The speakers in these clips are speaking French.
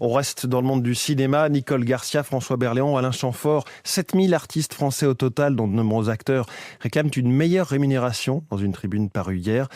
On reste dans le monde du cinéma. Nicole Garcia, François Berléand, Alain Chamfort, 7000 artistes français au total, dont de nombreux acteurs, réclament une meilleure rémunération dans une tribune parue hier.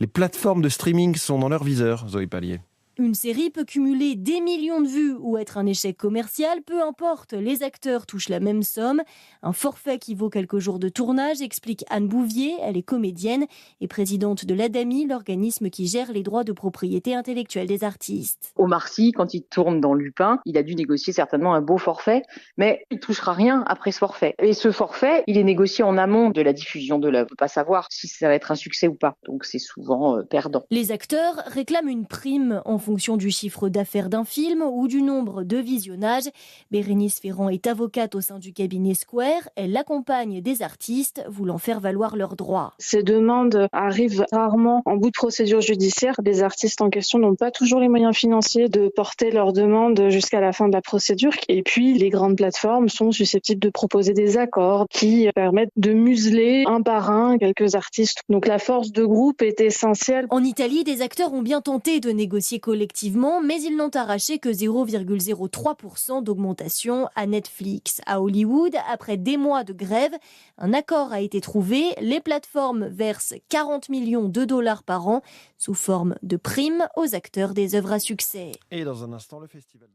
Les plateformes de streaming sont dans leur viseur, Zoé Pallier. Une série peut cumuler des millions de vues ou être un échec commercial, peu importe, les acteurs touchent la même somme. Un forfait qui vaut quelques jours de tournage, explique Anne Bouvier, elle est comédienne et présidente de l'ADAMI, l'organisme qui gère les droits de propriété intellectuelle des artistes. Omar Sy, quand il tourne dans Lupin, il a dû négocier certainement un beau forfait, mais il ne touchera rien après ce forfait. Et ce forfait, il est négocié en amont de la diffusion de l'œuvre. On ne peut pas savoir si ça va être un succès ou pas, donc c'est souvent perdant. Les acteurs réclament une prime en fonction du chiffre d'affaires d'un film ou du nombre de visionnages. Bérénice Ferrand est avocate au sein du cabinet Square. Elle accompagne des artistes voulant faire valoir leurs droits. Ces demandes arrivent rarement en bout de procédure judiciaire. Les artistes en question n'ont pas toujours les moyens financiers de porter leurs demandes jusqu'à la fin de la procédure. Et puis, les grandes plateformes sont susceptibles de proposer des accords qui permettent de museler un par un quelques artistes. Donc la force de groupe est essentielle. En Italie, des acteurs ont bien tenté de négocier collectivement, mais ils n'ont arraché que 0,03% d'augmentation à Netflix. À Hollywood, après des mois de grève, un accord a été trouvé. Les plateformes versent 40 millions de dollars par an sous forme de primes aux acteurs des œuvres à succès. Et dans un instant, le festival